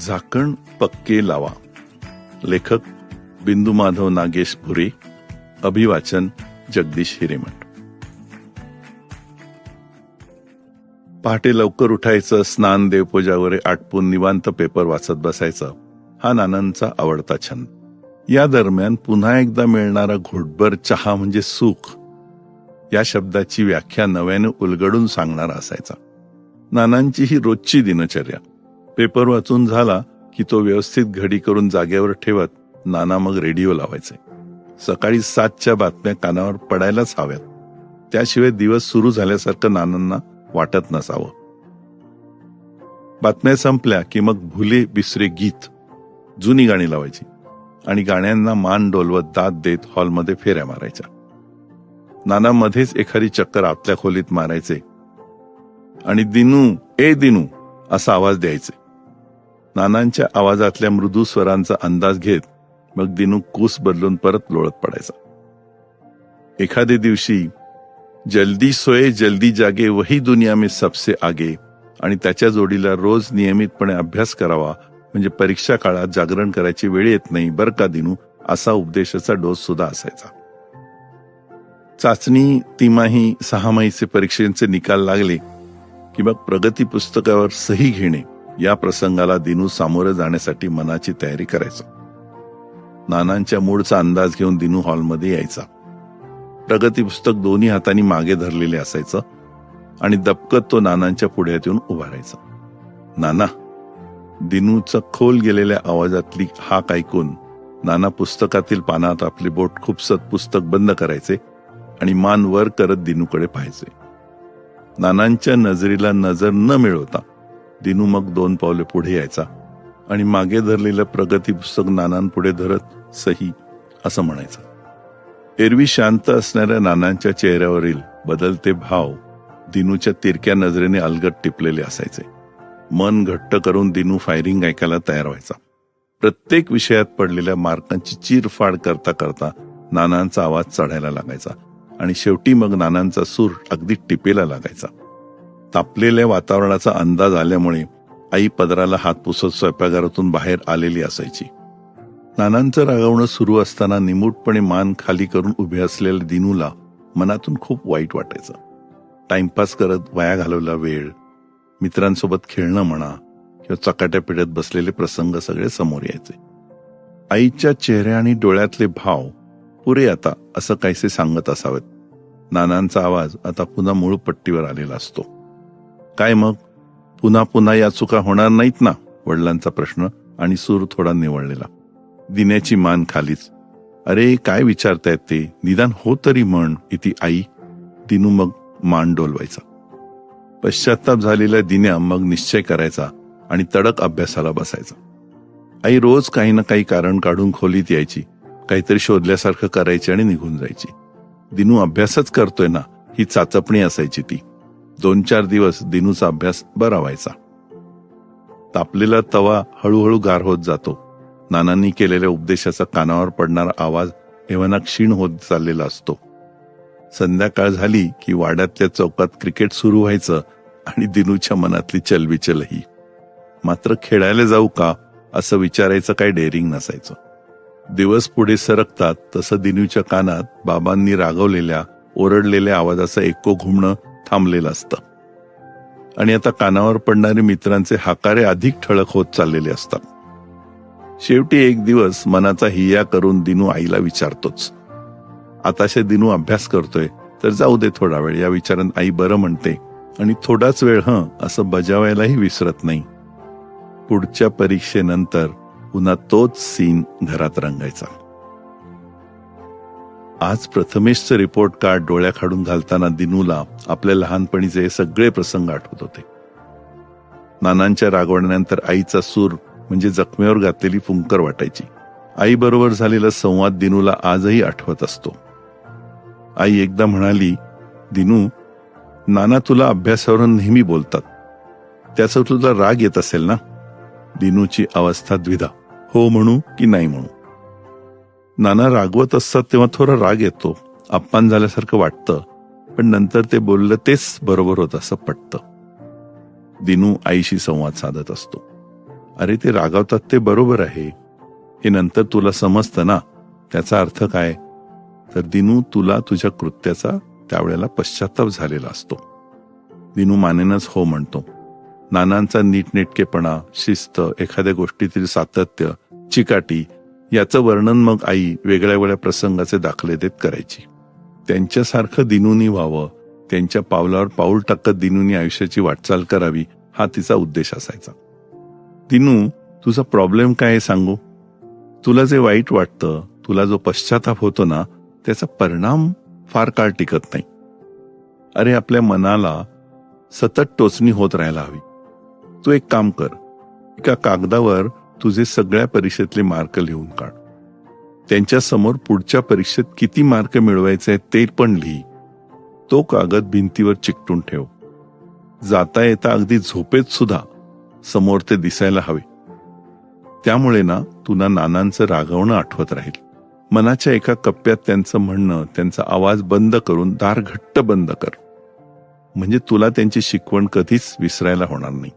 झाकण पक्के लावा. लेखक बिंदू माधव नागेश भुरे. अभिवाचन जगदीश हिरेमठ. पहाटे लवकर उठायचं, स्नान देवपूजा वगैरे आटपून निवांत पेपर वाचत बसायचं हा नानांचा आवडता छंद. या दरम्यान पुन्हा एकदा मिळणारा घोटभर चहा म्हणजे सुख या शब्दाची व्याख्या नव्याने उलगडून सांगणारा असायचा. नानांची ही रोजची दिनचर्या. पेपर वाचून झाला की तो व्यवस्थित घडी करून जागेवर ठेवत नाना मग रेडिओ लावायचे. सकाळी 7च्या बातम्या कानावर पडायलाच हव्यात, त्याशिवाय दिवस सुरू झाल्यासारखं नानांना वाटत नसावं. बातम्या संपल्या की मग भुले बिसरे गीत, जुनी गाणी लावायची आणि गाण्यांना मान डोलवत दाद देत हॉलमध्ये फेऱ्या मारायच्या. नाना मध्येच एखादी चक्कर आतल्या खोलीत मारायचे आणि दिनू ए दिनू असा आवाज द्यायचे. नानांच्या आवाजातल्या मृदू स्वरांचा अंदाज घेत मग दिनू कूस बदलून परत लोळत पडायचा. एखाद्या दिवशी जल्दी सोए जल्दी जागे वही दुनिया में सबसे आगे आणि त्याच्या जोडीला रोज नियमितपणे अभ्यास करावा म्हणजे परीक्षा काळात जागरण करायची वेळ येत नाही बर का दिनू, असा उपदेशाचा डोस सुद्धा असायचा. चाचणी, तिमाही, 6माहीचे परीक्षेचे निकाल लागले की मग प्रगती पुस्तकावर सही घेणे या प्रसंगाला दिनू सामोरं जाण्यासाठी मनाची तयारी करायचा. नानांच्या मूडचा अंदाज घेऊन दिनू हॉलमध्ये यायचा. प्रगती पुस्तक दोन्ही हातांनी मागे धरलेले असायचं आणि दबकत तो नानांच्या पुढ्यात येऊन उभा राहायचा. नाना. दिनूचा खोल गेलेल्या आवाजातली हाक ऐकून नाना पुस्तकातील पानात आपले बोट खुपसत पुस्तक बंद करायचे आणि मान वर करत दिनूकडे पाहायचे. नानांच्या नजरेला नजर न मिळवता दिनू मग 2 पावले पुढे यायचा आणि मागे धरलेलं प्रगती पुस्तक नानांपुढे धरत सही असं म्हणायचं. एरवी शांत असणाऱ्या नानांच्या चेहऱ्यावरील बदलते भाव दिनूच्या तिरक्या नजरेने अलगट टिपलेले असायचे. मन घट्ट करून दिनू फायरिंग ऐकायला तयार व्हायचा. प्रत्येक विषयात पडलेल्या मार्कांची चीरफाड करता करता नानांचा आवाज चढायला लागायचा आणि शेवटी मग नानांचा सूर अगदी टिपेला लागायचा. तापलेल्या वातावरणाचा अंदाज आल्यामुळे आई पदराला हात पुसत स्वयंपाकघरातून बाहेर आलेली असायची. नानांचं रागवणं सुरू असताना निमूटपणे मान खाली करून उभे असलेल्या दिनूला मनातून खूप वाईट वाटायचं. टाइमपास करत वाया घालवला वेळ, मित्रांसोबत खेळणं म्हणा किंवा चकाट्या पिढ्यात बसलेले प्रसंग सगळे समोर यायचे. आईच्या चेहऱ्या आणि डोळ्यातले भाव पुरे आता असं काहीसे सांगत असावेत. नानांचा आवाज आता पुन्हा मूळ पट्टीवर आलेला असतो. काय मग पुन्हा पुन्हा या चुका होणार नाहीत ना, वडिलांचा प्रश्न आणि सूर थोडा निवळलेला. दिन्याची मान खालीच. अरे काय विचारतायत ते, निदान हो तरी म्हण इति आई. दिनू मग मान डोलवायचा. पश्चाताप झालेला दिन्या मग निश्चय करायचा आणि तडक अभ्यासाला बसायचा. आई रोज काही ना काही कारण काढून खोलीत यायची, काहीतरी शोधल्यासारखं करायची आणि निघून जायची. दिनू अभ्यासच करतोय ना ही चाचपणी असायची ती. 2-4 दिवस दिनूचा अभ्यास बरा व्हायचा. तापलेला तवा हळूहळू गार होत जातो. नानांनी केलेल्या उपदेशाचा कानावर पडणारा आवाज एव्हाना क्षीण होत चाललेला असतो. संध्याकाळ झाली की वाड्यातल्या चौकात क्रिकेट सुरू व्हायचं आणि दिनूच्या मनातली चलबिचलही. मात्र खेळायला जाऊ का असं विचारायचं काही डेअरिंग नसायचं. दिवस पुढे सरकतात तसं दिनूच्या कानात बाबांनी रागवलेल्या ओरडलेल्या आवाजाचं एको घुमणं थांबलेलं असतं आणि आता कानावर पडणारे मित्रांचे हाकारे अधिक ठळक होत चाललेले असतात. शेवटी एक दिवस मनाचा हिया करून दिनू आईला विचारतोच. आताशे दिनू अभ्यास करतोय तर जाऊ दे थोडा वेळ या विचारात आई बरं म्हणते आणि थोडाच वेळ असं बजावायलाही विसरत नाही. पुढच्या परीक्षेनंतर पुन्हा तोच सीन घरात रंगायचा. आज प्रथमेशचं रिपोर्ट कार्ड डोळ्याखाडून घालताना दिनूला आपल्या लहानपणीचे सगळे प्रसंग आठवत होते. नानांच्या रागवण्यानंतर आईचा सूर म्हणजे जखमेवर घातलेली फुंकर वाटायची. आई बरोबर झालेला संवाद दिनूला आजही आठवत असतो. आई एकदा म्हणाली, दिनू, नाना तुला अभ्यासावरून नेहमी बोलतात, त्याचा तुला राग येत असेल ना? दिनूची अवस्था द्विधा. हो म्हणू की नाही म्हणू. नाना रागवत असतात तेव्हा थोडा राग येतो, अपमान झाल्यासारखं वाटतं, पण नंतर ते बोललं तेच बरोबर होत असं पटतं. दिनू आईशी संवाद साधत असतो. अरे ते रागावतात ते बरोबर आहे, हे नंतर तुला समजतं ना. त्याचा अर्थ काय? तर दिनू, तुला तुझ्या कृत्याचा त्यावेळेला पश्चाताप झालेला असतो. दिनू मानेनच हो म्हणतो. नानांचा नीटनेटकेपणा, शिस्त, एखाद्या गोष्टीतील सातत्य, चिकाटी याचं वर्णन मग आई वेगळ्या वेगळ्या प्रसंगाचे दाखले देत करायची. त्यांच्यासारखं दिनूनी व्हावं, त्यांच्या पावलावर पाऊल टाकत दिनूनी आयुष्याची वाटचाल करावी, हा तिचा उद्देश असायचा. दिनू, तुझा प्रॉब्लेम काय आहे सांगू? तुला जे वाईट वाटतं, तुला जो पश्चाताप होतो ना, त्याचा परिणाम फार काळ टिकत नाही. अरे आपल्या मनाला सतत टोचणी होत राहायला हवी. तू एक काम कर, एका कागदावर तुझे सगळ्या परीक्षेतले मार्क लिहून काढ. त्यांच्या समोर पुढच्या परीक्षेत किती मार्क मिळवायचे ते पण लिही. तो कागद भिंतीवर चिकटून ठेव. जाता येता अगदी झोपेत सुद्धा समोर ते दिसायला हवे. त्यामुळे ना तुला नानांचं रागवणं आठवत राहील. मनाच्या एका कप्प्यात त्यांचं म्हणणं, त्यांचा आवाज बंद करून दार घट्ट बंद कर. म्हणजे तुला त्यांची शिकवण कधीच विसरायला होणार नाही.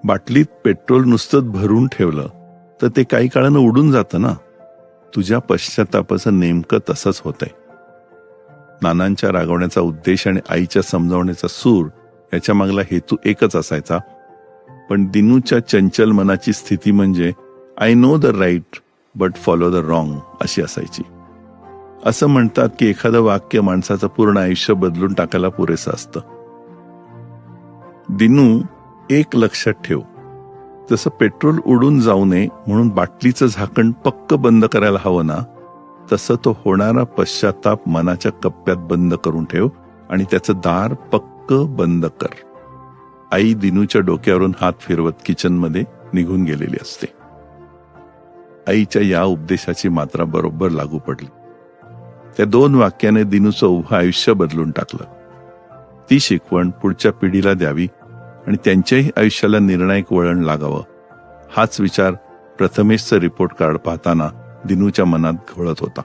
बाटलीत पेट्रोल नुसतं भरून ठेवलं तर ते काही काळानं उडून जातं ना. तुझ्या पश्चातापाचं नेमकं तसंच होतंय. नानांच्या रागवण्याचा उद्देश आणि आईच्या समजावण्याचा सूर याच्या मागला हेतू एकच असायचा. पण दिनूच्या चंचल मनाची स्थिती म्हणजे I know the right but follow the wrong अशी असायची. असं म्हणतात की एखादं वाक्य माणसाचं पूर्ण आयुष्य बदलून टाकायला पुरेसं असतं. दिनू, एक लक्षात ठेव, जसं पेट्रोल उडून जाऊ नये म्हणून बाटलीचं झाकण पक्क बंद करायला हवं ना, तसं तो होणारा पश्चाताप मनाच्या कप्प्यात बंद करून ठेव आणि त्याचं दार पक्क बंद कर. आई दिनूच्या डोक्यावरून हात फिरवत किचनमध्ये निघून गेलेली असते. आईच्या या उपदेशाची मात्रा बरोबर लागू पडली. त्या 2 वाक्याने दिनूचं उभं आयुष्य बदलून टाकलं. ती शिकवण पुढच्या पिढीला द्यावी आणि त्यांच्याही आयुष्याला निर्णायक वळण लागावं, हाच विचार प्रथमेशचं रिपोर्ट कार्ड पाहताना दिनूच्या मनात घोळत होता.